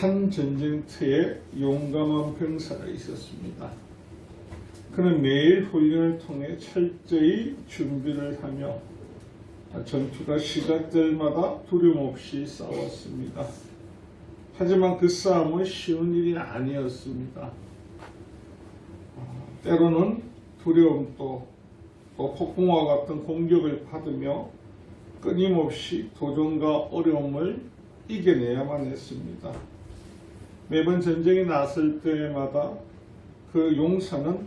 한 전쟁터에 용감한 병사가 있었습니다. 그는 매일 훈련을 통해 철저히 준비를 하며 전투가 시작될 마다 두려움 없이 싸웠습니다. 하지만 그 싸움은 쉬운 일이 아니었습니다. 때로는 두려움도 또 폭풍과 같은 공격을 받으며 끊임없이 도전과 어려움을 이겨내야만 했습니다. 매번 전쟁이 났을 때마다 그 용사는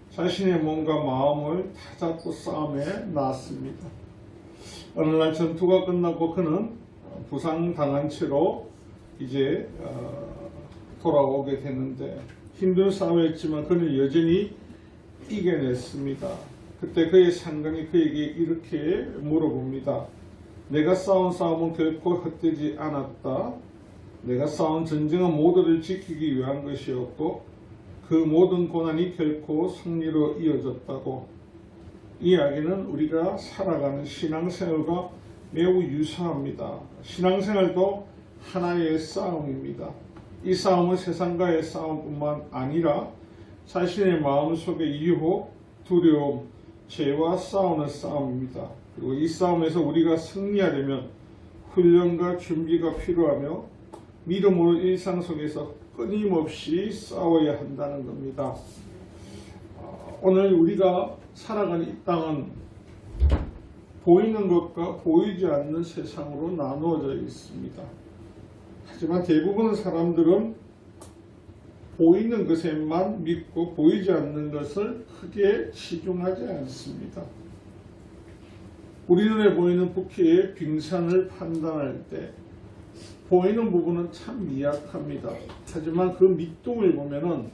자신의 몸과 마음을 다잡고 싸움에 나섰습니다. 어느 날 전투가 끝나고 그는 부상당한 채로 이제 돌아오게 되는데 힘든 싸움이었지만 그는 여전히 이겨냈습니다. 그때 그의 상관이 그에게 이렇게 물어봅니다. 내가 싸운 싸움은 결코 헛되지 않았다. 내가 싸운 전쟁은 모두를 지키기 위한 것이었고 그 모든 고난이 결코 승리로 이어졌다고. 이 이야기는 우리가 살아가는 신앙생활과 매우 유사합니다. 신앙생활도 하나의 싸움입니다. 이 싸움은 세상과의 싸움뿐만 아니라 자신의 마음속의 유혹, 두려움, 죄와 싸우는 싸움입니다. 그리고 이 싸움에서 우리가 승리하려면 훈련과 준비가 필요하며 믿음으로 일상 속에서 끊임없이 싸워야 한다는 겁니다. 오늘 우리가 살아가는 이 땅은 보이는 것과 보이지 않는 세상으로 나누어져 있습니다. 하지만 대부분의 사람들은 보이는 것에만 믿고 보이지 않는 것을 크게 치중하지 않습니다. 우리 눈에 보이는 부캐의 빙산을 판단할 때 보이는 부분은 참 미약합니다. 하지만 그 밑둥을 보면은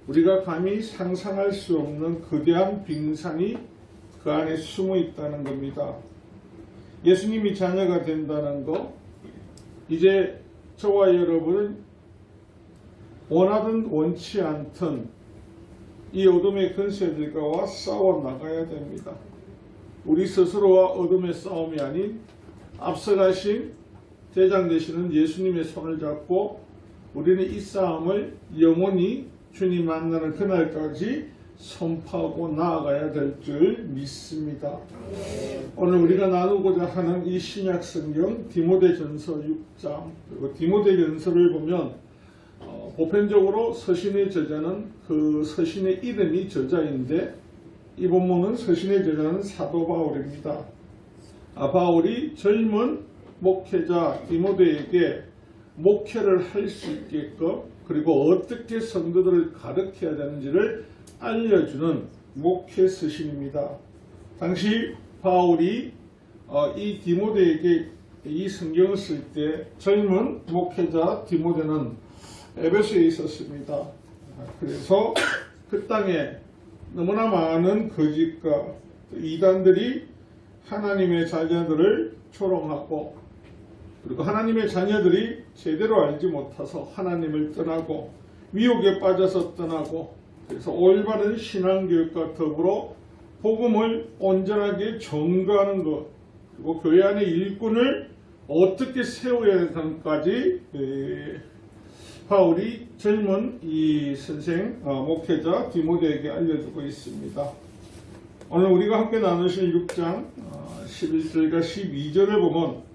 우리가 감히 상상할 수 없는 거대한 빙산이 그 안에 숨어 있다는 겁니다. 예수님이 자녀가 된다는 것, 이제 저와 여러분은 원하든 원치 않든 이 어둠의 권세들과 싸워 나가야 됩니다. 우리 스스로와 어둠의 싸움이 아닌 앞서가신 대장 되시는 예수님의 손을 잡고 우리는 이 싸움을 영원히 주님 만나는 그날까지 선포하고 나아가야 될 줄 믿습니다. 오늘 우리가 나누고자 하는 이 신약 성경 디모데전서 6장 그리고 디모데전서를 보면 보편적으로 서신의 저자는 그 서신의 이름이 저자인데 이 본문은 서신의 저자는 사도 바울입니다. 바울이 젊은 목회자 디모데에게 목회를 할 수 있게끔 그리고 어떻게 성도들을 가르쳐야 되는지를 알려주는 목회 서신입니다. 당시 바울이 이 디모데에게 이 성경을 쓸 때 젊은 목회자 디모데는 에베소에 있었습니다. 그래서 그 땅에 너무나 많은 거짓과 이단들이 하나님의 자녀들을 조롱하고 그리고 하나님의 자녀들이 제대로 알지 못해서 하나님을 떠나고 미혹에 빠져서 떠나고 그래서 올바른 신앙교육과 더불어 복음을 온전하게 전가하는 것 그리고 교회 안의 일꾼을 어떻게 세워야 하는까지 바울이 젊은 이 선생 목회자 디모데에게 알려주고 있습니다. 오늘 우리가 함께 나누실 6장 11절과 12절을 보면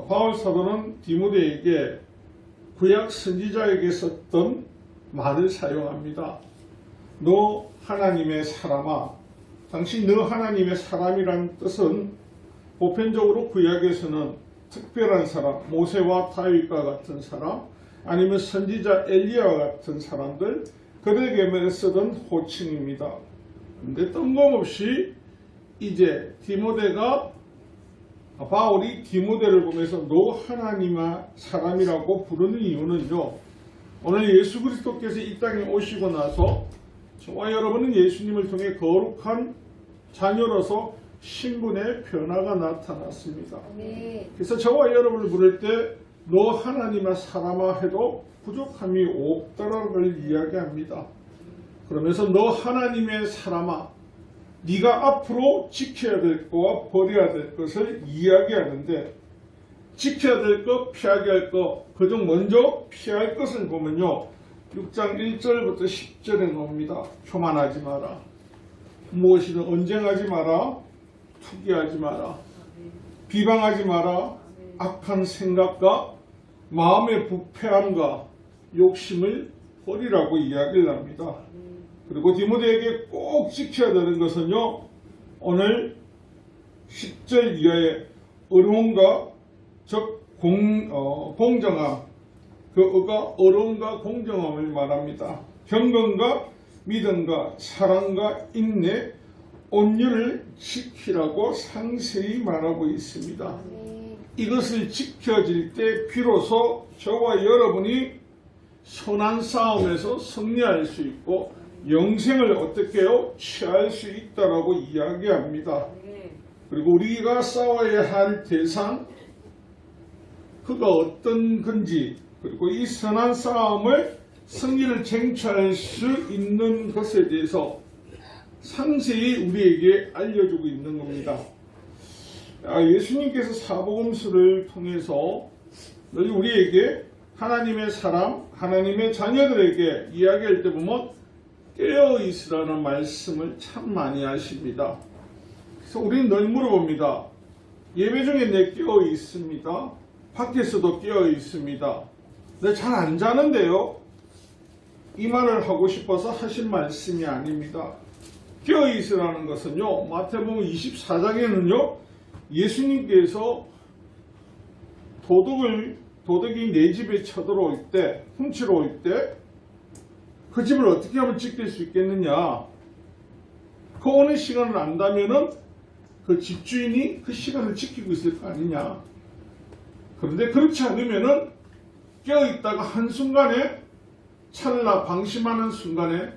바울 사도는 디모데에게 구약 선지자에게 썼던 말을 사용합니다. 너 하나님의 사람아. 당시 너 하나님의 사람이란 뜻은 보편적으로 구약에서는 특별한 사람, 모세와 다윗과 같은 사람, 아니면 선지자 엘리야와 같은 사람들, 그들에게 쓰던 호칭입니다. 그런데 뜬금없이 이제 디모데가 바울이 디모데를 보면서 너 하나님의 사람이라고 부르는 이유는요. 오늘 예수 그리스도께서 이 땅에 오시고 나서 저와 여러분은 예수님을 통해 거룩한 자녀로서 신분의 변화가 나타났습니다. 그래서 저와 여러분을 부를 때 너 하나님의 사람아 해도 부족함이 없다라는 걸 이야기합니다. 그러면서 너 하나님의 사람아 네가 앞으로 지켜야 될 것과 버려야 될 것을 이야기하는데 지켜야 될 것, 피하게 할 것, 그중 먼저 피할 것을 보면요. 6장 1절부터 10절에 나옵니다. 교만하지 마라. 무엇이든 언쟁하지 마라. 투기하지 마라. 비방하지 마라. 악한 생각과 마음의 부패함과 욕심을 버리라고 이야기를 합니다. 그리고 디모데에게 꼭 지켜야 되는 것은요. 오늘 10절 이하의 어려움과 즉 공정함, 그 어가 어려움과 공정함을 말합니다. 경건과 믿음과 사랑과 인내, 온유를 지키라고 상세히 말하고 있습니다. 이것을 지켜질 때 비로소 저와 여러분이 선한 싸움에서 승리할 수 있고 영생을 어떻게 해요? 취할 수 있다라고 이야기합니다. 그리고 우리가 싸워야 할 대상, 그가 어떤 건지, 그리고 이 선한 싸움을 승리를 쟁취할 수 있는 것에 대해서 상세히 우리에게 알려주고 있는 겁니다. 예수님께서 사복음서를 통해서 늘 우리에게 하나님의 사람, 하나님의 자녀들에게 이야기할 때 보면 깨어있으라는 말씀을 참 많이 하십니다. 그래서 우리는 늘 물어봅니다. 예배 중에 내 깨어있습니다. 밖에서도 깨어있습니다. 내 잘 안 자는데요. 이 말을 하고 싶어서 하신 말씀이 아닙니다. 깨어있으라는 것은요. 마태복음 24장에는요. 예수님께서 도둑이 내 집에 쳐들어올 때, 훔치러 올 때 그 집을 어떻게 하면 지킬 수 있겠느냐. 그 오는 시간을 안다면은 그 집주인이 그 시간을 지키고 있을 거 아니냐. 그런데 그렇지 않으면은 깨어있다가 한순간에 찰나 방심하는 순간에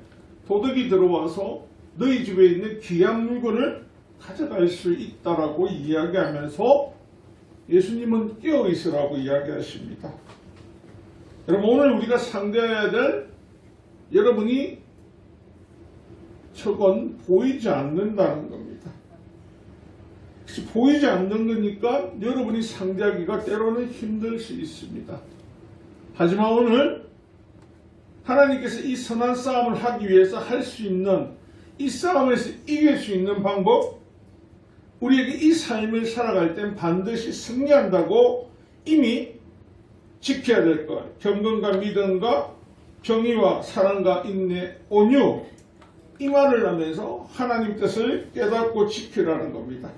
도둑이 들어와서 너희 집에 있는 귀한 물건을 가져갈 수 있다라고 이야기하면서 예수님은 깨어있으라고 이야기하십니다. 여러분 오늘 우리가 상대해야 될 여러분이 저건 보이지 않는다는 겁니다. 보이지 않는 거니까 여러분이 상대하기가 때로는 힘들 수 있습니다. 하지만 오늘 하나님께서 이 선한 싸움을 하기 위해서 할 수 있는 이 싸움에서 이길 수 있는 방법, 우리에게 이 삶을 살아갈 땐 반드시 승리한다고 이미 지켜야 될 것, 경건과 믿음과 정의와 사랑과 인내, 온유, 이 말을 하면서 하나님 뜻을 깨닫고 지키라는 겁니다.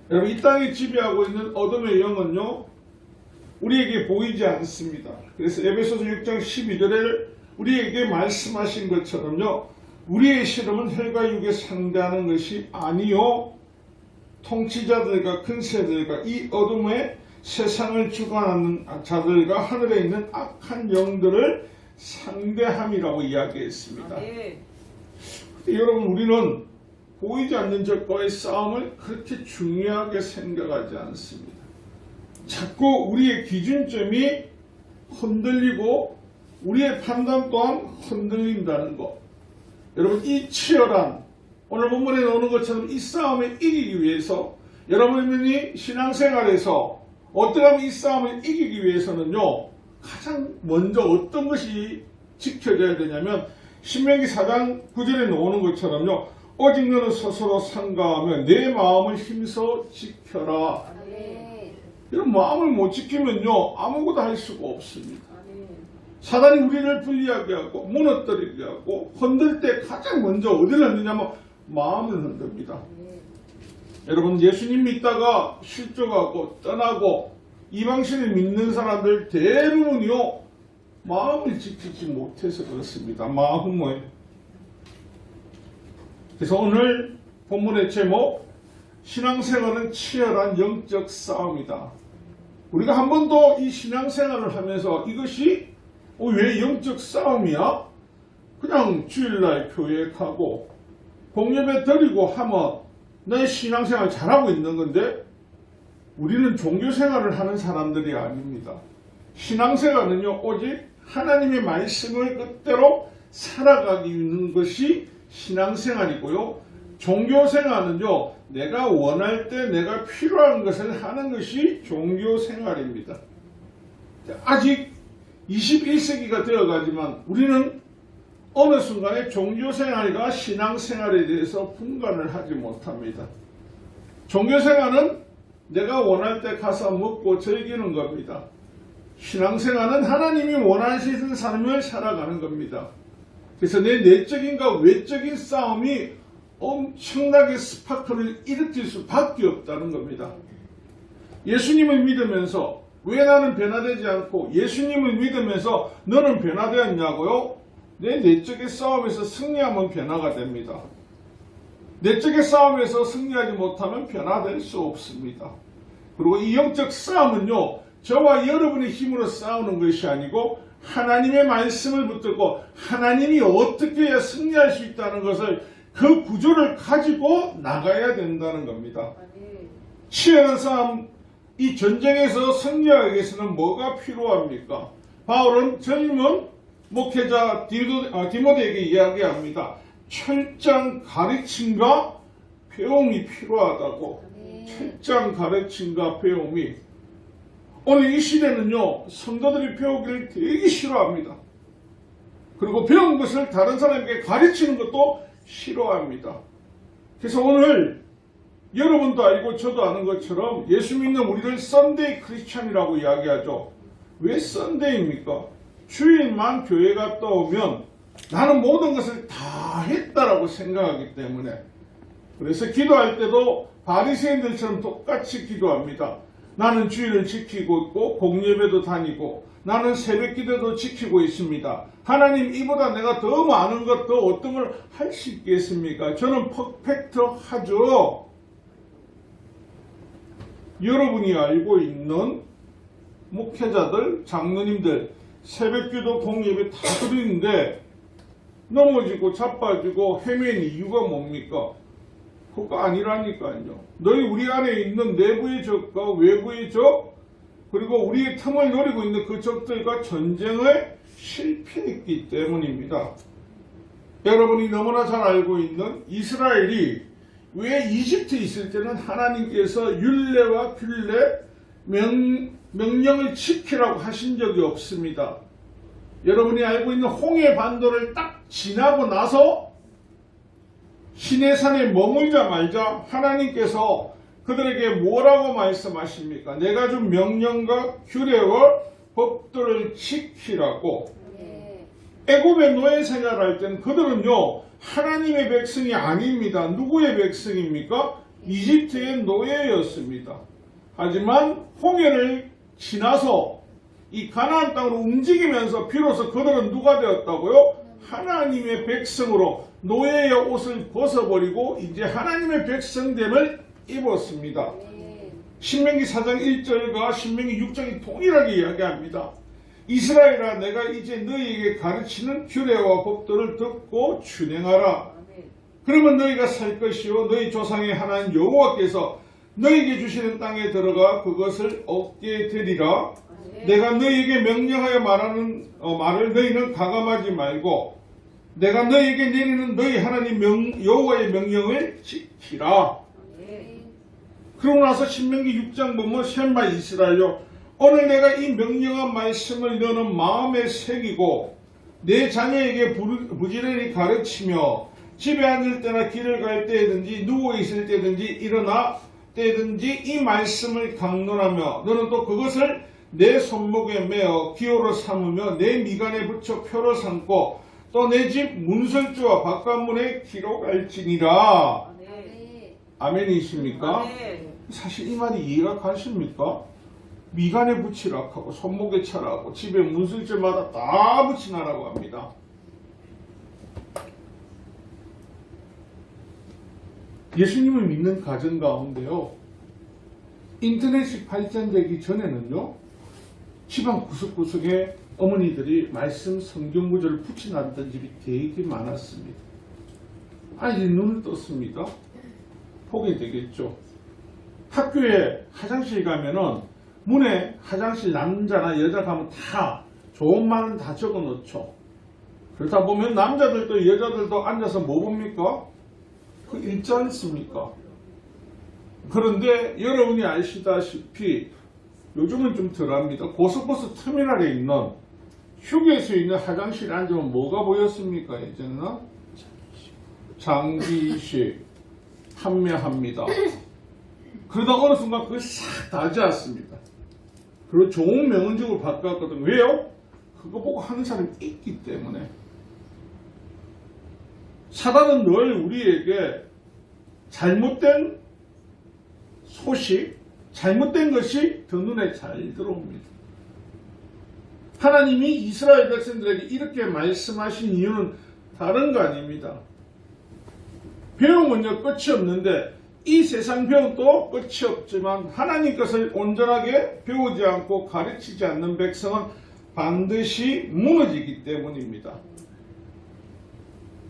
여러분 이 땅에 지배하고 있는 어둠의 영은요 우리에게 보이지 않습니다. 그래서 에베소서 6장 12절에 우리에게 말씀하신 것처럼요 우리의 시름은 혈과 육에 상대하는 것이 아니요 통치자들과 근세들과 이 어둠의 세상을 주관하는 자들과 하늘에 있는 악한 영들을 상대함이라고 이야기했습니다. 여러분 우리는 보이지 않는 적과의 싸움을 그렇게 중요하게 생각하지 않습니다. 자꾸 우리의 기준점이 흔들리고 우리의 판단 또한 흔들린다는 것. 여러분 이 치열한 오늘 본문에 나오는 것처럼 이 싸움을 이기기 위해서 여러분이 신앙생활에서 어떻게 하면 이 싸움을 이기기 위해서는요 가장 먼저 어떤 것이 지켜져야 되냐면 신명기 4장 9절에 나오는 것처럼요 오직 너는 스스로 상가하며 내 마음을 힘써 지켜라. 이런 마음을 못 지키면요 아무것도 할 수가 없습니다. 사단이 우리를 불리하게 하고 무너뜨리게 하고 흔들 때 가장 먼저 어디를 흔드냐면 마음을 흔듭니다. 여러분 예수님 믿다가 실족하고 떠나고 이방신을 믿는 사람들 대부분이요 마음을 지키지 못해서 그렇습니다. 마음을. 그래서 오늘 본문의 제목 신앙생활은 치열한 영적 싸움이다. 우리가 한 번도 이 신앙생활을 하면서 이것이 왜 영적 싸움이야? 그냥 주일날 교회 가고 공예배 드리고 하면 내 신앙생활 잘하고 있는 건데 우리는 종교생활을 하는 사람들이 아닙니다. 신앙생활은요 오직 하나님의 말씀을 그대로 살아가기 위한 것이 신앙생활이고요. 종교생활은요, 내가 원할 때 내가 필요한 것을 하는 것이 종교생활입니다. 아직 21세기가 되어가지만 우리는 어느 순간에 종교생활과 신앙생활에 대해서 분간을 하지 못합니다. 종교생활은 내가 원할 때 가서 먹고 즐기는 겁니다. 신앙생활은 하나님이 원하시는 삶을 살아가는 겁니다. 그래서 내 내적인과 외적인 싸움이 엄청나게 스파크를 일으킬 수밖에 없다는 겁니다. 예수님을 믿으면서 왜 나는 변화되지 않고 예수님을 믿으면서 너는 변화되었냐고요? 내 내적의 싸움에서 승리하면 변화가 됩니다. 내적의 싸움에서 승리하지 못하면 변화될 수 없습니다. 그리고 이 영적 싸움은요, 저와 여러분의 힘으로 싸우는 것이 아니고 하나님의 말씀을 붙들고 하나님이 어떻게 해야 승리할 수 있다는 것을 그 구조를 가지고 나가야 된다는 겁니다. 치열한 싸움, 이 전쟁에서 승리하기 위해서는 뭐가 필요합니까? 바울은 젊은 목회자 디모데에게 이야기합니다. 철저한 가르침과 배움이 필요하다고. 철저한 가르침과 배움이. 오늘 이 시대는요, 성도들이 배우기를 되게 싫어합니다. 그리고 배운 것을 다른 사람에게 가르치는 것도 싫어합니다. 그래서 오늘 여러분도 알고 저도 아는 것처럼 예수 믿는 우리를 썬데이 크리스찬이라고 이야기하죠. 왜 썬데이입니까? 주일만 교회 갔다 오면 나는 모든 것을 다 했다라고 생각하기 때문에. 그래서 기도할 때도 바리새인들처럼 똑같이 기도합니다. 나는 주일을 지키고 있고 공예배도 다니고 나는 새벽기도도 지키고 있습니다. 하나님, 이보다 내가 더 많은 것, 더 어떤 걸 할 수 있겠습니까? 저는 퍼펙트하죠. 여러분이 알고 있는 목회자들, 장로님들 새벽기도 공예배 다 드리는데 넘어지고 자빠지고 헤맨 이유가 뭡니까? 그거 아니라니까요. 너희 우리 안에 있는 내부의 적과 외부의 적, 그리고 우리의 틈을 노리고 있는 그 적들과 전쟁을 실패했기 때문입니다. 여러분이 너무나 잘 알고 있는 이스라엘이 왜 이집트에 있을 때는 하나님께서 율례와 균례, 명령을 지키라고 하신 적이 없습니다. 여러분이 알고 있는 홍해 반도를 딱 지나고 나서 시내산에 머물자마자 하나님께서 그들에게 뭐라고 말씀하십니까? 내가 준 명령과 규례와 법도를 지키라고. 애굽의 노예 생활할 때는 그들은요, 하나님의 백성이 아닙니다. 누구의 백성입니까? 이집트의 노예였습니다. 하지만 홍해를 지나서 이 가나안 땅으로 움직이면서 비로소 그들은 누가 되었다고요? 하나님의 백성으로 노예의 옷을 벗어버리고 이제 하나님의 백성됨을 입었습니다. 신명기 4장 1절과 신명기 6장이 동일하게 이야기합니다. 이스라엘아, 내가 이제 너희에게 가르치는 규례와 법도를 듣고 준행하라. 그러면 너희가 살 것이요 너희 조상의 하나님 여호와께서 너희에게 주시는 땅에 들어가 그것을 얻게 되리라. 내가 너희에게 명령하여 말하는 말을 너희는 가감하지 말고 내가 너희에게 내리는 너희 하나님 여호와의 명령을 지키라. 그러고 나서 신명기 6장 보면 셈마 이스라엘요, 오늘 내가 이 명령한 말씀을 너는 마음에 새기고 내 자녀에게 부지런히 가르치며 집에 앉을 때나 길을 갈 때든지 누워 있을 때든지 일어나 때든지 이 말씀을 강론하며 너는 또 그것을 내 손목에 메어 기호로 삼으며 내 미간에 붙여 표로 삼고 또 내 집 문설주와 바깥문에 기록할지니라. 아멘이십니까? 사실 이 말이 이해가 가십니까? 미간에 붙이라고 하고 손목에 차라고 집에 문설주마다 다 붙이라고 합니다. 예수님을 믿는 가정 가운데요, 인터넷이 발전되기 전에는요, 집안 구석구석에 어머니들이 말씀 성경 구절을 붙여놨던 집이 되게 많았습니다. 이제 눈을 떴습니다. 보게 되겠죠. 학교에 화장실 가면은 문에 화장실 남자나 여자 가면 다 좋은 말은 다 적어 놓죠. 그러다 보면 남자들도 여자들도 앉아서 뭐 봅니까? 그 있지 않습니까? 그런데 여러분이 아시다시피 요즘은 좀 덜합니다. 고속버스 터미널에 있는 휴게소에 있는 화장실에 앉으면 뭐가 보였습니까? 이제는 장기식 판매합니다. 그러다 어느 순간 그걸 싹 다지 않습니다. 그리고 좋은 명언적으로 바꿨거든요. 왜요? 그거 보고 하는 사람이 있기 때문에. 사단은 늘 우리에게 잘못된 소식, 잘못된 것이 더 눈에 잘 들어옵니다. 하나님이 이스라엘 백성들에게 이렇게 말씀하신 이유는 다른 거 아닙니다. 배움은요 끝이 없는데 이 세상 배움도 끝이 없지만 하나님 것을 온전하게 배우지 않고 가르치지 않는 백성은 반드시 무너지기 때문입니다.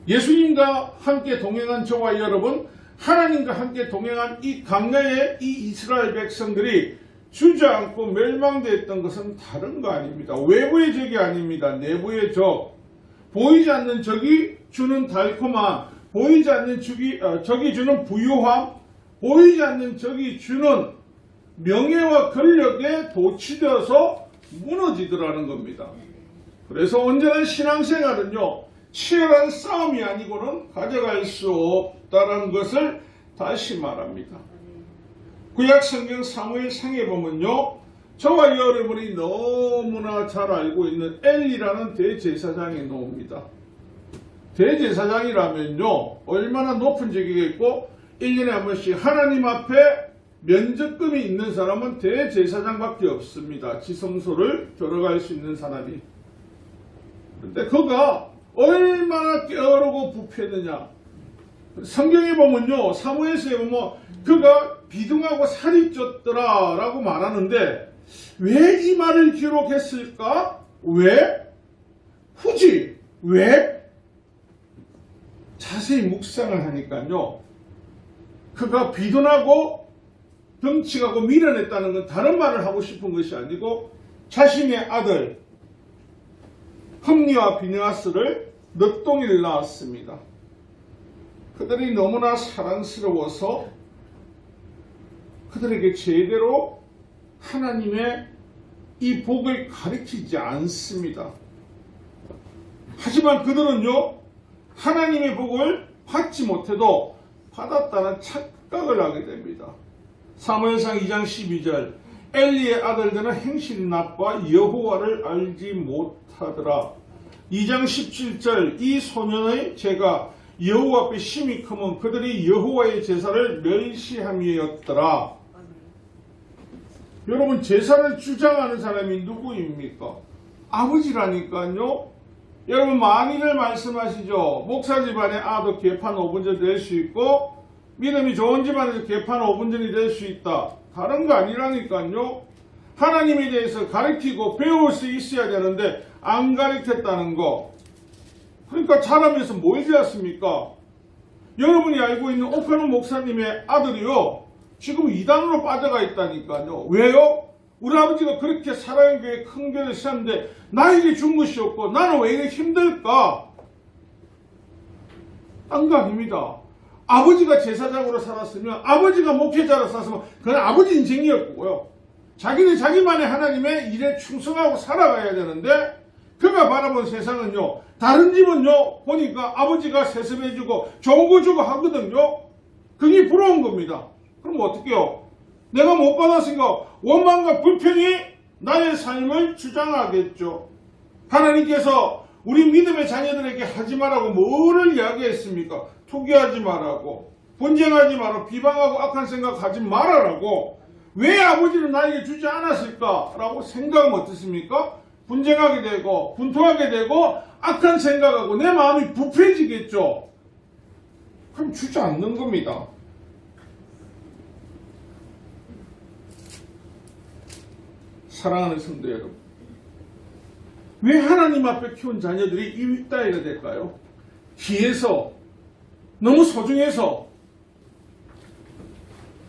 예수님과 함께 동행한 저와 여러분, 하나님과 함께 동행한 이 광야의 이 이스라엘 백성들이 주저앉고 멸망되었던 것은 다른 거 아닙니다. 외부의 적이 아닙니다. 내부의 적. 보이지 않는 적이 주는 달콤함, 보이지 않는 적이 주는 부유함, 보이지 않는 적이 주는 명예와 권력에 도취되어서 무너지더라는 겁니다. 그래서 온전한 신앙생활은요, 치열한 싸움이 아니고는 가져갈 수 없다는 것을 다시 말합니다. 구약 성경 사무엘상에 보면요, 저와 여러분이 너무나 잘 알고 있는 엘리라는 대제사장이 나옵니다. 대제사장이라면요, 얼마나 높은 직이겠고 1년에 한 번씩 하나님 앞에 면접금이 있는 사람은 대제사장밖에 없습니다. 지성소를 들어갈 수 있는 사람이. 그런데 그가 얼마나 게으르고 부패느냐. 성경에 보면요, 사무엘서에 보면 그가 비등하고 살이 쪘더라 라고 말하는데 왜 이 말을 기록했을까? 왜? 굳이 왜? 자세히 묵상을 하니까요, 그가 비둔하고 덩치가고 미련했다는 건 다른 말을 하고 싶은 것이 아니고 자신의 아들 흠니와 비느하스를 늦둥이를 낳았습니다. 그들이 너무나 사랑스러워서 그들에게 제대로 하나님의 이 복을 가르치지 않습니다. 하지만 그들은요, 하나님의 복을 받지 못해도 받았다는 착각을 하게 됩니다. 사무엘상 2장 12절, 엘리의 아들들은 행실이 나빠 여호와를 알지 못하더라. 2장 17절, 이 소년의 죄가 여호와 앞에 심히 크면 그들이 여호와의 제사를 멸시함이었더라. 여러분, 제사를 주장하는 사람이 누구입니까? 아버지라니까요. 여러분, 만일을 말씀하시죠. 목사 집안의 아도 개판 5분전 될 수 있고 믿음이 좋은 집안에서 개판 5분전이 될 수 있다. 다른 거 아니라니까요. 하나님에 대해서 가르치고 배울 수 있어야 되는데 안 가르쳤다는 거. 그러니까 자라면서 뭘 되었습니까? 여러분이 알고 있는 오페노 목사님의 아들이요, 지금 이단으로 빠져가 있다니까요. 왜요? 우리 아버지가 그렇게 사랑의 교회 큰 교회를 세웠는데 나에게 준 것이 없고 나는 왜 이렇게 힘들까? 딴 거 아닙니다. 아버지가 제사장으로 살았으면, 아버지가 목회자로 살았으면 그건 아버지 인생이었고요. 자기는 자기만의 하나님의 일에 충성하고 살아가야 되는데 그가 바라본 세상은요, 다른 집은요 보니까 아버지가 세습해주고 좋은 거 주고 하거든요. 그게 부러운 겁니다. 그럼 어떡해요? 내가 못 받았으니까 원망과 불평이 나의 삶을 주장하겠죠. 하나님께서 우리 믿음의 자녀들에게 하지 말라고 뭐를 이야기했습니까? 투기하지 말라고, 분쟁하지 말라고, 비방하고 악한 생각하지 말아라고. 왜 아버지는 나에게 주지 않았을까? 라고 생각하면 어떻습니까? 분쟁하게 되고 분통하게 되고 악한 생각하고 내 마음이 부패지겠죠. 그럼 주지 않는 겁니다. 사랑하는 성도 여러분, 왜 하나님 앞에 키운 자녀들이 이 윗다이가 될까요? 귀해서, 너무 소중해서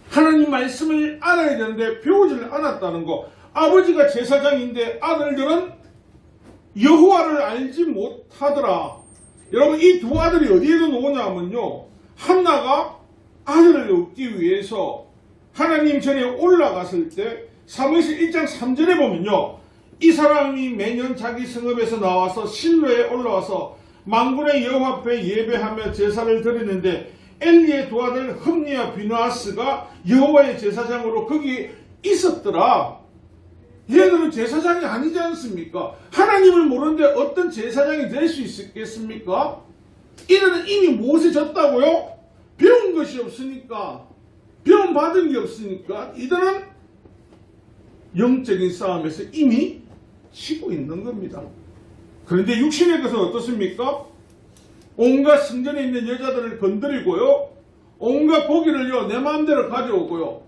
하나님 말씀을 알아야 되는데 배우지를 않았다는 거. 아버지가 제사장인데 아들들은 여호와를 알지 못하더라. 여러분, 이 두 아들이 어디에서 나오냐면요, 한나가 아들을 얻기 위해서 하나님 전에 올라갔을 때 사무엘서 1장 3절에 보면요. 이 사람이 매년 자기 성읍에서 나와서 실로에 올라와서 만군의 여호와 앞에 예배하며 제사를 드리는데 엘리의 두 아들 흠니와 비느하스가 여호와의 제사장으로 거기 있었더라. 얘들은 제사장이 아니지 않습니까? 하나님을 모르는데 어떤 제사장이 될 수 있겠습니까? 이들은 이미 무엇에 졌다고요? 배운 것이 없으니까, 배움 받은 게 없으니까 이들은 영적인 싸움에서 이미 치고 있는 겁니다. 그런데 육신의 것은 어떻습니까? 온갖 성전에 있는 여자들을 건드리고요. 온갖 고기를요, 내 마음대로 가져오고요.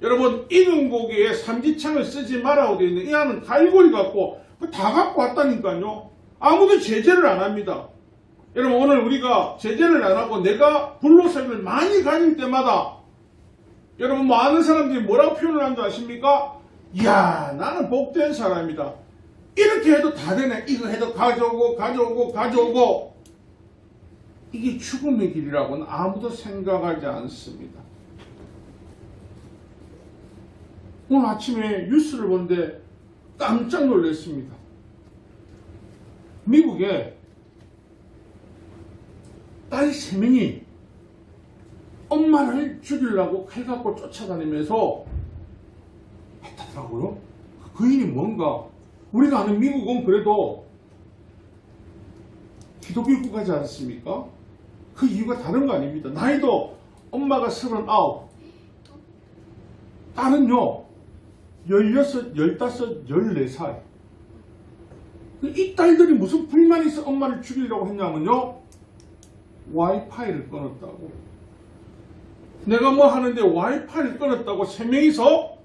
여러분, 익은 고기에 삼지창을 쓰지 말라고 되어 있는 이 안은 갈고리 갖고 다 갖고 왔다니까요. 아무도 제재를 안 합니다. 여러분, 오늘 우리가 제재를 안 하고 내가 불로색을 많이 가질 때마다 여러분, 많은 사람들이 뭐라고 표현을 하는 줄 아십니까? 이야, 나는 복된 사람이다. 이렇게 해도 다 되네. 이거 해도 가져오고. 이게 죽음의 길이라고는 아무도 생각하지 않습니다. 오늘 아침에 뉴스를 보는데 깜짝 놀랐습니다. 미국에 딸 3명이 엄마를 죽이려고 칼 갖고 쫓아다니면서 했다더라고요. 그 일이 뭔가, 우리가 아는 미국은 그래도 기독교 국가지 않습니까? 그 이유가 다른 거 아닙니다. 나이도 엄마가 39, 딸은요 16, 15, 14살. 이 딸들이 무슨 불만이 있어 엄마를 죽이려고 했냐면요, 와이파이를 끊었다고. 내가 뭐 하는데 와이파이를 끊었다고 3명이서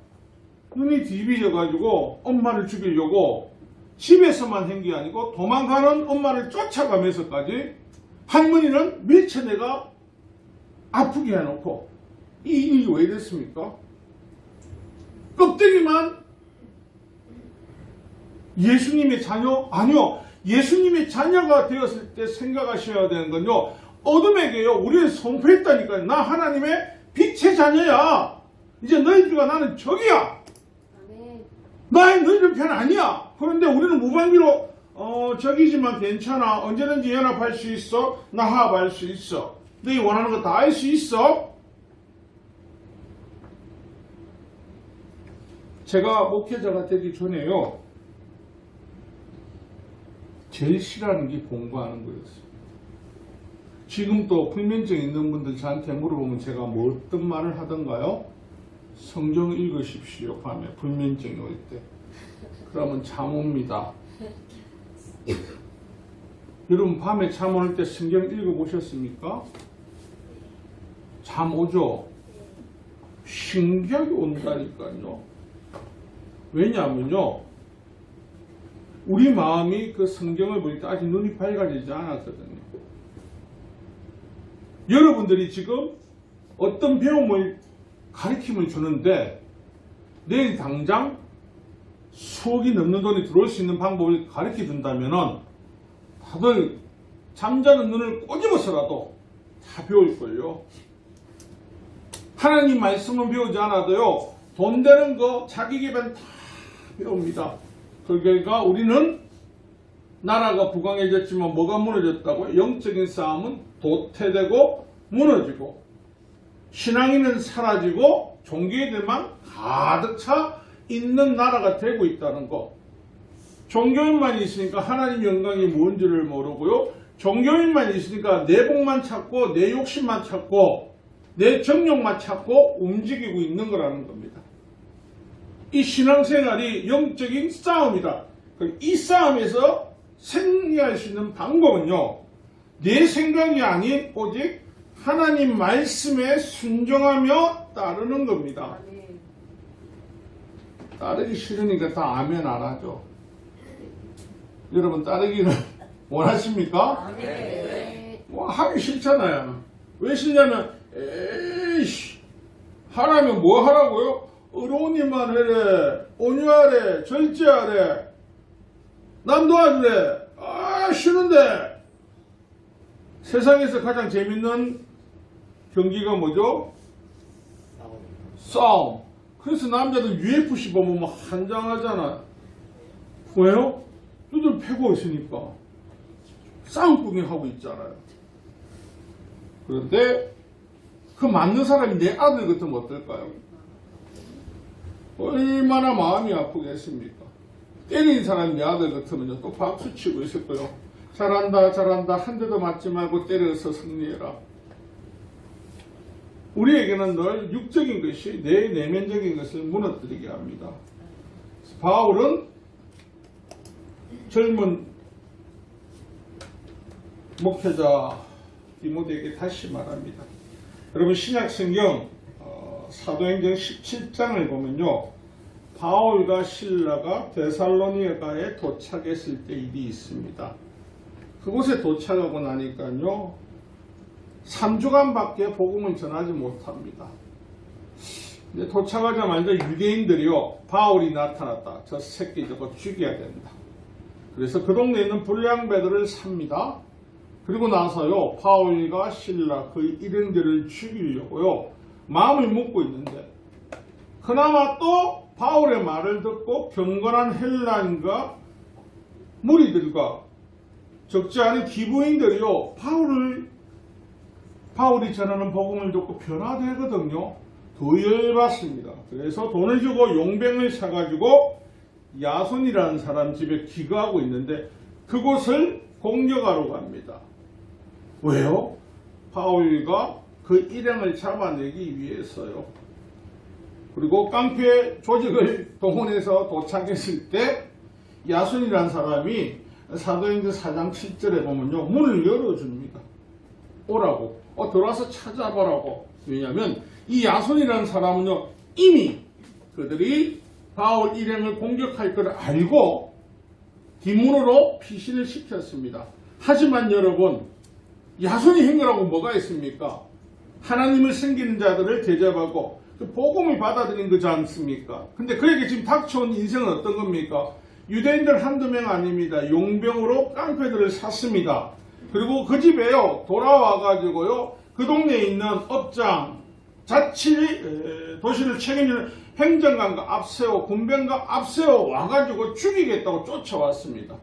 눈이 뒤비져가지고 엄마를 죽이려고 집에서만 한 게 아니고 도망가는 엄마를 쫓아가면서까지 할머니는 밀쳐내가 아프게 해놓고, 이 일이 왜 이랬습니까? 껍데기만 예수님의 자녀? 아니요. 예수님의 자녀가 되었을 때 생각하셔야 되는 건요, 어둠에게요, 우리는 선포했다니까요. 나 하나님의 빛의 자녀야. 이제 너희들과 나는 적이야. 나의 너희들 편 아니야. 그런데 우리는 무방비로 적이지만 괜찮아. 언제든지 연합할 수 있어. 나합할 수 있어. 너희 원하는 거 다 할 수 있어. 제가 목회자가 되기 전에요, 제일 싫어하는 게 공부하는 거였어요. 지금도 불면증 있는 분들 저한테 물어보면 제가 뭐 어떤 말을 하던가요? 성경 읽으십시오. 밤에 불면증이 올 때. 그러면 잠 옵니다. 여러분, 밤에 잠 올 때 성경 읽어보셨습니까? 잠 오죠? 신기하게 온다니까요. 왜냐하면요, 우리 마음이 그 성경을 볼 때 아직 눈이 밝아지지 않았거든요. 여러분들이 지금 어떤 배움을, 가르침을 주는데 내일 당장 수억이 넘는 돈이 들어올 수 있는 방법을 가르쳐 준다면은 다들 잠자는 눈을 꼬집어서라도 다 배울걸요. 하나님 말씀은 배우지 않아도요, 돈 되는 거, 자기 개발 다 배웁니다. 그 결과 우리는 나라가 부강해졌지만 뭐가 무너졌다고? 영적인 싸움은 도태되고 무너지고, 신앙인은 사라지고 종교인들만 가득 차 있는 나라가 되고 있다는 거. 종교인만 있으니까 하나님 영광이 뭔지를 모르고요, 종교인만 있으니까 내 복만 찾고 내 욕심만 찾고 내 정욕만 찾고 움직이고 있는 거라는 겁니다. 이 신앙생활이 영적인 싸움이다. 이 싸움에서 승리할 수 있는 방법은요, 내 생각이 아닌 오직 하나님 말씀에 순종하며 따르는 겁니다. 따르기 싫으니까 다 아멘 안 하죠. 여러분, 따르기는 원하십니까? 뭐 하기 싫잖아요. 왜 싫냐면, 에이씨, 하라면 뭐 하라고요? 어려운 일만 해래, 온유하래, 절제하래, 남 도와주래. 아, 싫은데. 세상에서 가장 재밌는 경기가 뭐죠? 싸움. 그래서 남자들 UFC 보면 막 한장하잖아. 왜요? 두들 패고 있으니까. 싸움 구경하고 있잖아요. 그런데 그 맞는 사람이 내 아들 같으면 어떨까요? 얼마나 마음이 아프겠습니까? 때리는 사람이 내 아들 같으면 또 박수 치고 있을 거예요. 잘한다 잘한다, 한 대도 맞지 말고 때려서 승리해라. 우리에게는 늘 육적인 것이 내 내면적인 것을 무너뜨리게 합니다. 바울은 젊은 목회자 디모데에게 다시 말합니다. 여러분, 신약성경 사도행전 17장을 보면요, 바울과 실라가 데살로니가에 도착했을 때 일이 있습니다. 그곳에 도착하고 나니까요 3주간밖에 복음을 전하지 못합니다. 이제 도착하자마자 유대인들이요, 바울이 나타났다, 저 새끼 저거 죽여야 된다. 그래서 그 동네에 있는 불량배들을 삽니다. 그리고 나서요, 바울과 실라 그 일행들을 죽이려고요 마음을 먹고 있는데, 그나마 또 바울의 말을 듣고 경건한 헬라인과 무리들과 적지 않은 기부인들이요 바울이 전하는 복음을 듣고 변화되거든요. 더 열받습니다. 그래서 돈을 주고 용병을 사가지고 야손이라는 사람 집에 기거하고 있는데 그곳을 공격하러 갑니다. 왜요? 바울과 그 일행을 잡아내기 위해서요. 그리고 깡패 조직을 동원해서 도착했을 때 야손이라는 사람이 사도행전 4장 7절에 보면요, 문을 열어줍니다. 오라고, 들어와서 찾아보라고. 왜냐하면 이 야손이라는 사람은요, 이미 그들이 바울 일행을 공격할 걸 알고 뒷문으로 피신을 시켰습니다. 하지만 여러분, 야손이 한 거라고 뭐가 있습니까? 하나님을 섬기는 자들을 대접하고 그 복음을 받아들인 거지 않습니까? 근데 그에게 지금 닥쳐온 인생은 어떤 겁니까? 유대인들 한두 명 아닙니다. 용병으로 깡패들을 샀습니다. 그리고 그 집에요, 돌아와가지고요, 그 동네에 있는 업장, 도시를 책임지는 행정관과 앞세워, 군병과 앞세워 와가지고 죽이겠다고 쫓아왔습니다.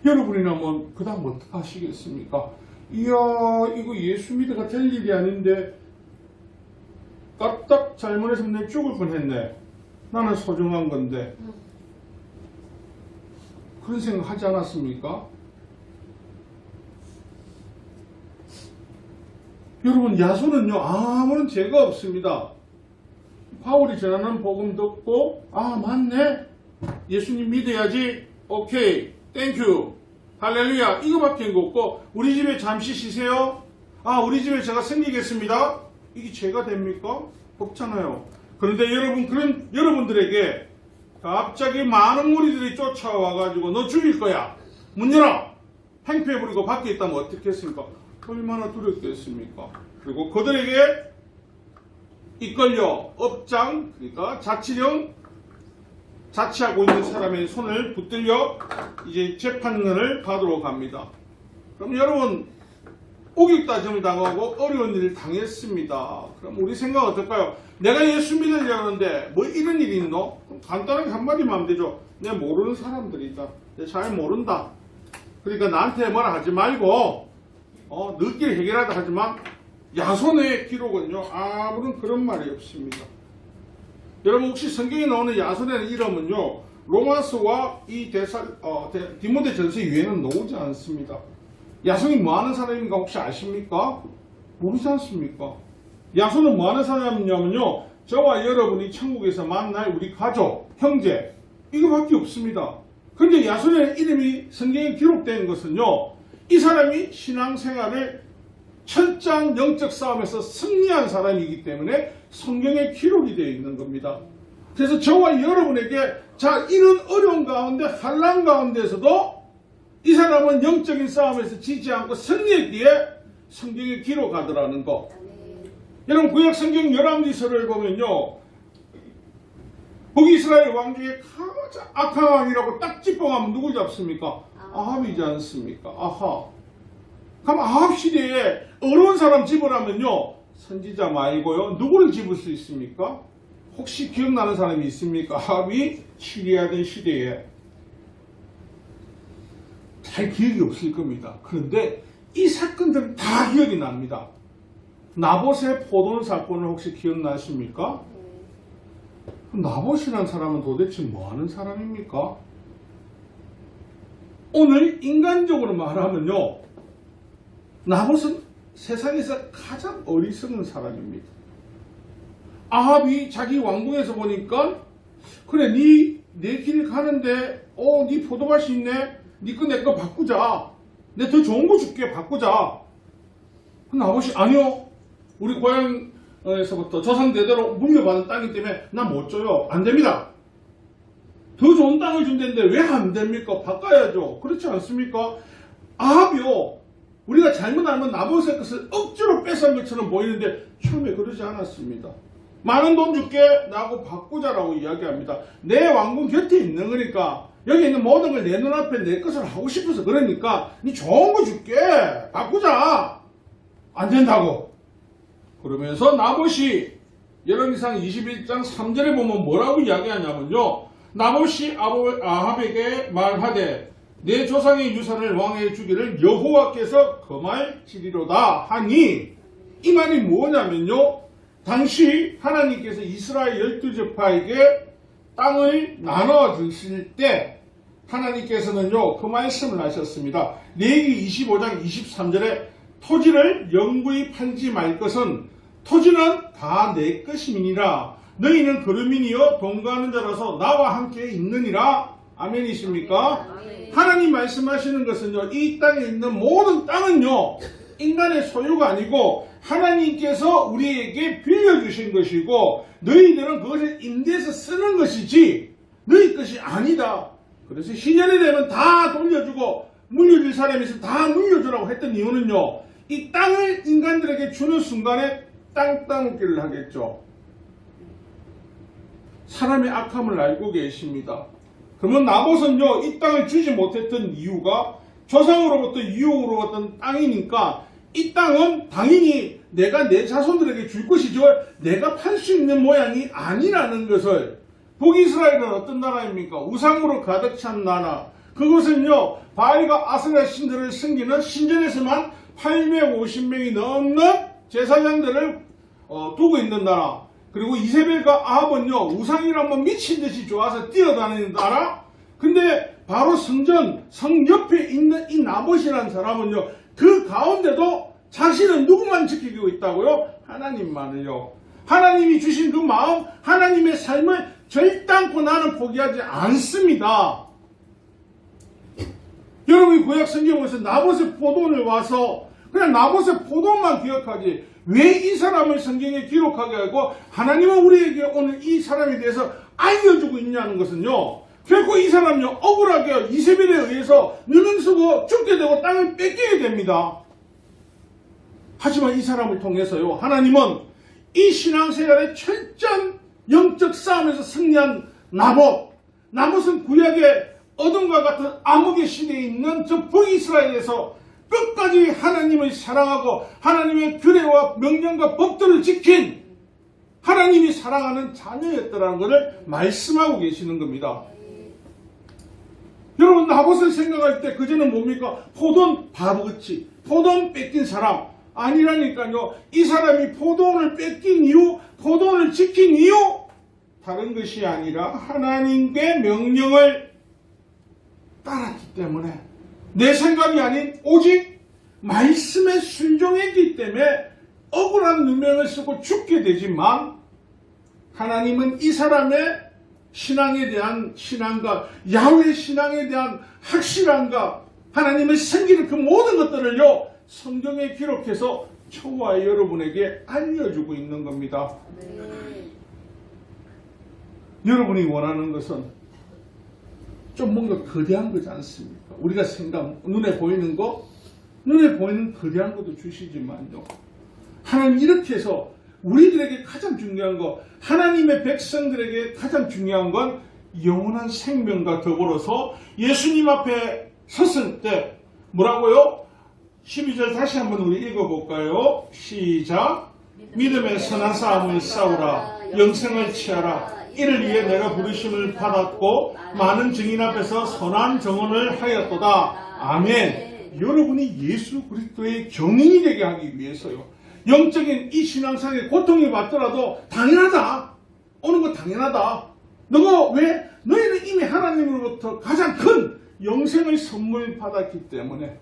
여러분이라면 그 다음 어떻게 하시겠습니까? 이야, 이거 예수 믿어가 될 일이 아닌데 까딱 잘못해서 내 죽을 뻔했네. 나는 소중한 건데. 그런 생각 하지 않았습니까? 여러분, 야손은요 아무런 죄가 없습니다. 바울이 전하는 복음 듣고 맞네, 예수님 믿어야지, 오케이, 땡큐, 할렐루야, 이거밖에 없고, 우리 집에 잠시 쉬세요, 우리 집에 제가 섬기겠습니다, 이게 죄가 됩니까? 없잖아요. 그런데 여러분들에게 갑자기 많은 무리들이 쫓아와가지고 너 죽일 거야, 문 열어, 행패부리고 밖에 있다면 어떻게 했습니까? 얼마나 두렵겠습니까? 그리고 그들에게 이끌려 업장, 그러니까 자치하고 있는 사람의 손을 붙들려 이제 재판을 받으러 갑니다. 그럼 여러분, 오격다짐을 당하고 어려운 일을 당했습니다. 그럼 우리 생각 어떨까요? 내가 예수 믿으려고 하는데 뭐 이런 일이 있노? 그럼 간단하게 한마디만 하면 되죠. 내가 모르는 사람들이다, 내가 잘 모른다, 그러니까 나한테 뭐라 하지 말고 너끼리 해결하다 하지만 야손의 기록은요 아무런 그런 말이 없습니다. 여러분, 혹시 성경에 나오는 야손의 이름은요 로마서와 이 디모데 전서 이외에는 나오지 않습니다. 야손이 뭐하는 사람인가 혹시 아십니까? 모르지 않습니까? 야손은 뭐하는 사람이냐면요, 저와 여러분이 천국에서 만날 우리 가족, 형제, 이거밖에 없습니다. 그런데 야손의 이름이 성경에 기록된 것은요, 이 사람이 신앙생활을 철저한 영적 싸움에서 승리한 사람이기 때문에 성경에 기록이 되어 있는 겁니다. 그래서 저와 여러분에게 이런 어려운 가운데, 환난 가운데서도 이 사람은 영적인 싸움에서 지지 않고 승리했기에 성경에 기록하더라는 거. 여러분, 구약 성경 열왕기서를 보면요, 북이스라엘 왕 중에 가장 악한 왕이라고 딱 찌뽕하면 누굴 잡습니까? 아합이지 않습니까? 아합. 그럼 아합 시대에 어려운 사람 집으라면요, 선지자 말고요, 누구를 집을 수 있습니까? 혹시 기억나는 사람이 있습니까? 아합이 시리아던 시대에. 잘 기억이 없을 겁니다. 그런데 이 사건들은 다 기억이 납니다. 나봇의 포도원 사건을 혹시 기억나십니까? 나봇이라는 사람은 도대체 뭐 하는 사람입니까? 오늘 인간적으로 말하면요, 나봇은 세상에서 가장 어리석은 사람입니다. 아합이 자기 왕궁에서 보니까, 그래, 내 길 가는데 네 포도밭이 있네, 네 거 내 거 바꾸자, 내 더 좋은 거 줄게, 바꾸자. 나봇이 아니요, 우리 고향에서부터 조상대대로 물려받은 땅이기 때문에 나 못 줘요, 안 됩니다. 더 좋은 땅을 준다는데 왜 안 됩니까? 바꿔야죠. 그렇지 않습니까? 아합이요, 우리가 잘못 알면 나봇의 것을 억지로 뺏은 것처럼 보이는데 처음에 그러지 않았습니다. 많은 돈 줄게, 나하고 바꾸자라고 이야기합니다. 내 왕궁 곁에 있는 거니까, 여기 있는 모든 걸 내 눈앞에 내 것을 하고 싶어서 그러니까 니 좋은 거 줄게, 바꾸자. 안 된다고. 그러면서 나봇이 열왕기상 21장 3절에 보면 뭐라고 이야기하냐면요, 나봇이 아합에게 말하되 내 조상의 유산을 왕에게 주기를 여호와께서 금할지리로다 하니, 이 말이 뭐냐면요, 당시 하나님께서 이스라엘 12지파에게 땅을 나눠 주실 때 하나님께서는요, 그 말씀을 하셨습니다. 레위기 25장 23절에 토지를 영구히 팔지 말 것은 토지는 다 내 것임이니라. 너희는 거류민이여 동거하는 자라서 나와 함께 있느니라. 아멘이십니까? 아멘. 하나님 말씀하시는 것은요, 이 땅에 있는 모든 땅은요, 인간의 소유가 아니고 하나님께서 우리에게 빌려주신 것이고, 너희들은 그것을 임대해서 쓰는 것이지 너희 것이 아니다. 그래서 희년이 되면 다 돌려주고 물려줄 사람이 있으면 다 물려주라고 했던 이유는요, 이 땅을 인간들에게 주는 순간에 땅 따먹기를 하겠죠. 사람의 악함을 알고 계십니다. 그러면 나봇은요, 이 땅을 주지 못했던 이유가 조상으로부터 유혹으로 왔던 땅이니까 이 땅은 당연히 내가 내 자손들에게 줄 것이죠, 내가 팔 수 있는 모양이 아니라는 것을, 북이스라엘은 어떤 나라입니까? 우상으로 가득 찬 나라. 그것은요, 바알과 아세라 신들을 섬기는 신전에서만 850명이 넘는 제사장들을 두고 있는 나라. 그리고 이세벨과 아합은요, 우상이라면 미친듯이 좋아서 뛰어다니는 나라. 근데 바로 성 옆에 있는 이 나봇이라는 사람은요, 그 가운데도 자신은 누구만 지키고 있다고요? 하나님만을요. 하나님이 주신 그 마음, 하나님의 삶을 절단코 나는 포기하지 않습니다. 여러분이 구약 성경에서 나봇의 포도원을 와서 그냥 나봇의 포도원만 기억하지, 왜 이 사람을 성경에 기록하게 하고 하나님은 우리에게 오늘 이 사람에 대해서 알려주고 있냐는 것은요, 결코 이 사람은요, 억울하게 이세벨에 의해서 누명 쓰고 죽게 되고 땅을 뺏기게 됩니다. 하지만 이 사람을 통해서요, 하나님은 이 신앙생활의 철저한 영적 싸움에서 승리한 나봇은 구약의 어둠과 같은 암흑의 시대에 있는 저 북이스라엘에서 끝까지 하나님을 사랑하고 하나님의 규례와 명령과 법도를 지킨 하나님이 사랑하는 자녀였다는 것을 말씀하고 계시는 겁니다. 여러분, 나봇을 생각할 때 그제는 뭡니까? 포도원 바보같이 포도원 뺏긴 사람 아니라니까요. 이 사람이 포도원을 뺏긴 이유, 포도원을 지킨 이유, 다른 것이 아니라 하나님의 명령을 따랐기 때문에, 내 생각이 아닌 오직 말씀에 순종했기 때문에 억울한 누명을 쓰고 죽게 되지만, 하나님은 이 사람의 신앙에 대한 신앙과 야훼 신앙에 대한 확실함과 하나님을 섬기는 그 모든 것들을요, 성경에 기록해서 저와 여러분에게 알려주고 있는 겁니다. 여러분이 원하는 것은 좀 뭔가 거대한 거지 않습니까? 우리가 눈에 보이는 거대한 것도 주시지만요, 하나님 이렇게 해서 우리들에게 가장 중요한 거, 하나님의 백성들에게 가장 중요한 건 영원한 생명과 더불어서 예수님 앞에 섰을 때 뭐라고요? 12절 다시 한번 우리 읽어볼까요? 시작. 믿음의 선한 싸움을 싸우라. 영생을 취하라. 이를 위해 내가 부르심을 받았고 많은 증인 앞에서 선한 정언을 하였도다. 아멘. 여러분이 예수 그리스도의 경인이 되게 하기 위해서요. 영적인 이 신앙생활에 고통이 받더라도 당연하다. 오는 거 당연하다. 너가 왜? 너희는 이미 하나님으로부터 가장 큰 영생의 선물 받았기 때문에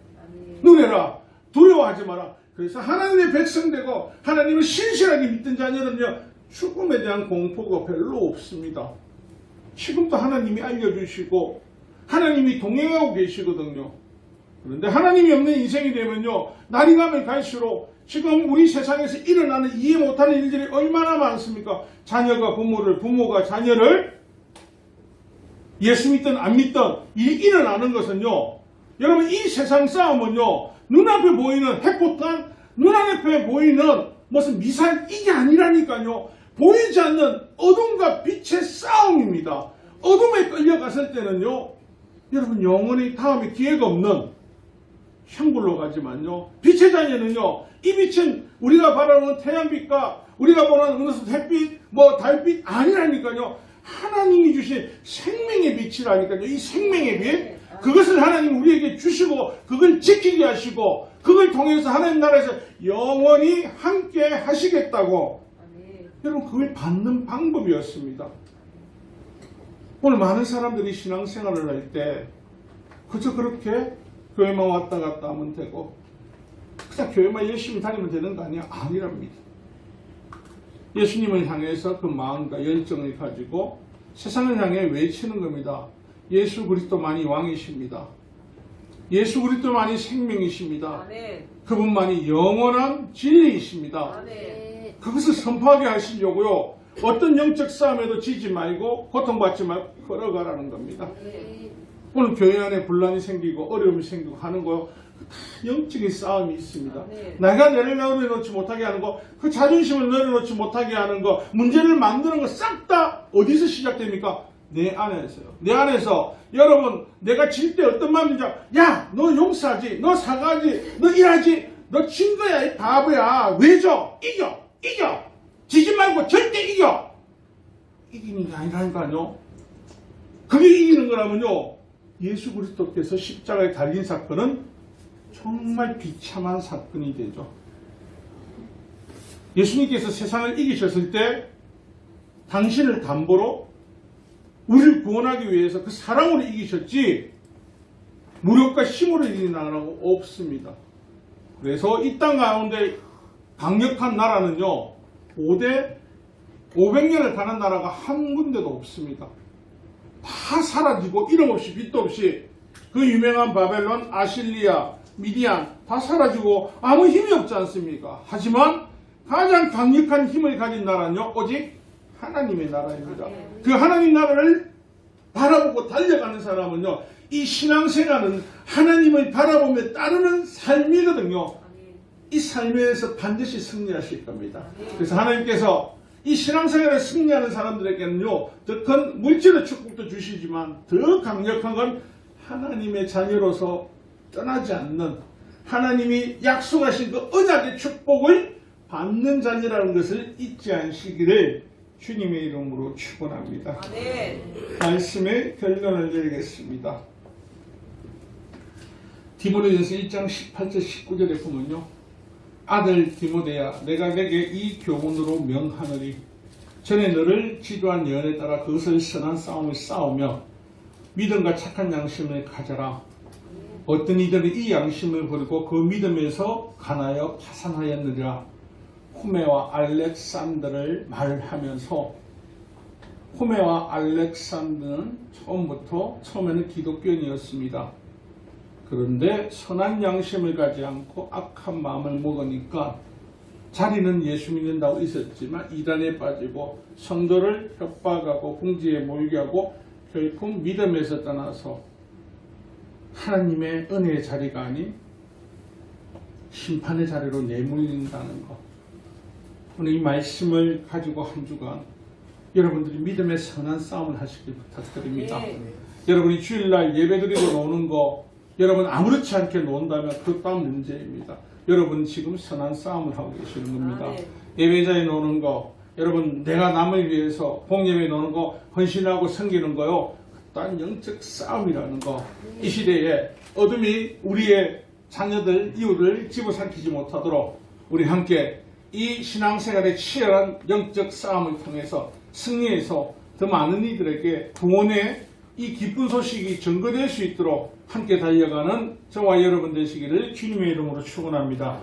누려라. 두려워하지 마라. 그래서 하나님의 백성되고 하나님을 신실하게 믿던 자녀는요, 죽음에 대한 공포가 별로 없습니다. 지금도 하나님이 알려주시고 하나님이 동행하고 계시거든요. 그런데 하나님이 없는 인생이 되면요, 날이 가면 갈수록 지금 우리 세상에서 일어나는 이해 못하는 일들이 얼마나 많습니까? 자녀가 부모를, 부모가 자녀를 예수 믿든 안 믿든 일이 일어나는 것은요, 여러분 이 세상 싸움은요, 눈앞에 보이는 핵폭탄, 눈앞에 보이는 무슨 미사일 이게 아니라니까요. 보이지 않는 어둠과 빛의 싸움입니다. 어둠에 끌려갔을 때는요, 여러분 영원히 다음에 기회가 없는 형불로 가지만요, 빛의 자녀는요, 이 빛은 우리가 바라보는 태양빛과 우리가 보는 어느 햇빛, 달빛 아니라니까요. 하나님이 주신 생명의 빛이라니까요. 이 생명의 빛, 그것을 하나님 우리에게 주시고 그걸 지키게 하시고 그걸 통해서 하나님 나라에서 영원히 함께 하시겠다고. 여러분 그걸 받는 방법이었습니다. 오늘 많은 사람들이 신앙생활을 할 때 그저 그렇게 교회만 왔다 갔다 하면 되고 그냥 교회만 열심히 다니면 되는 거 아니야? 아니랍니다. 예수님을 향해서 그 마음과 열정을 가지고 세상을 향해 외치는 겁니다. 예수 그리스도만이 왕이십니다. 예수 그리스도만이 생명이십니다. 아멘. 그분만이 영원한 진리이십니다. 아멘. 그것을 선포하게 하시려고요. 어떤 영적 싸움에도 지지 말고 고통받지 말고 걸어가라는 겁니다. 아멘. 오늘 교회 안에 분란이 생기고 어려움이 생기고 하는 거 영적인 싸움이 있습니다. 아멘. 내가 내를 내려놓지 못하게 하는 거, 그 자존심을 내려놓지 못하게 하는 거, 문제를 만드는 거 싹 다 어디서 시작됩니까? 내 안에서요. 내 안에서 여러분 내가 질 때 어떤 마음인지, 야 너 용서하지, 너 사과하지, 너 일하지, 너 진 거야 이 바보야. 왜 져? 이겨 지지 말고 절대 이겨. 이기는 게 아니라니까요. 그게 이기는 거라면요, 예수 그리스도께서 십자가에 달린 사건은 정말 비참한 사건이 되죠. 예수님께서 세상을 이기셨을 때 당신을 담보로 우리를 구원하기 위해서 그 사랑으로 이기셨지 무력과 힘으로 이기는 나라가 없습니다. 그래서 이 땅 가운데 강력한 나라는요, 500년을 가는 나라가 한 군데도 없습니다. 다 사라지고 이름 없이 빛도 없이 그 유명한 바벨론, 아실리아, 미디안 다 사라지고 아무 힘이 없지 않습니까? 하지만 가장 강력한 힘을 가진 나라는요, 오직 하나님의 나라입니다. 그 하나님 나라를 바라보고 달려가는 사람은요, 이 신앙생활은 하나님을 바라보며 따르는 삶이거든요. 이 삶에서 반드시 승리하실 겁니다. 그래서 하나님께서 이 신앙생활에 승리하는 사람들에게는요, 더 큰 물질의 축복도 주시지만 더 강력한 건 하나님의 자녀로서 떠나지 않는, 하나님이 약속하신 그 언약의 축복을 받는 자녀라는 것을 잊지 않으시기를 주님의 이름으로 축원합니다. 말씀의 결론을 드리겠습니다. 디모데전서 1장 18절 19절에 보면요, 아들 디모데야, 내가 내게 이 교훈으로 명하노니 전에 너를 지도한 예언에 따라 그것을 선한 싸움을 싸우며 믿음과 착한 양심을 가져라. 어떤 이들은 이 양심을 버리고 그 믿음에서 가나여 파산하였느니라. 후메와 알렉산더를 말하면서, 후메와 알렉산더는 처음에는 기독교인이었습니다. 그런데 선한 양심을 가지 않고 악한 마음을 먹으니까 자리는 예수 믿는다고 있었지만 이단에 빠지고 성도를 협박하고 궁지에 몰게 하고 결국 믿음에서 떠나서 하나님의 은혜의 자리가 아닌 심판의 자리로 내몰린다는 것. 오늘 이 말씀을 가지고 한 주간 여러분들이 믿음의 선한 싸움을 하시길 부탁드립니다. 여러분이 주일날 예배드리고 노는 거 여러분 아무렇지 않게 논다면 그것도 문제입니다. 여러분 지금 선한 싸움을 하고 계시는 겁니다. 예배자에 노는 거, 여러분 내가 남을 위해서 공예배에 노는 거, 헌신하고 섬기는 거요. 그딴 영적 싸움이라는 거. 이 시대에 어둠이 우리의 자녀들, 이웃을 집어삼키지 못하도록 우리 함께 이 신앙생활의 치열한 영적 싸움을 통해서 승리해서 더 많은 이들에게 구원의 이 기쁜 소식이 전거될 수 있도록 함께 달려가는 저와 여러분 되시기를 주님의 이름으로 축원합니다.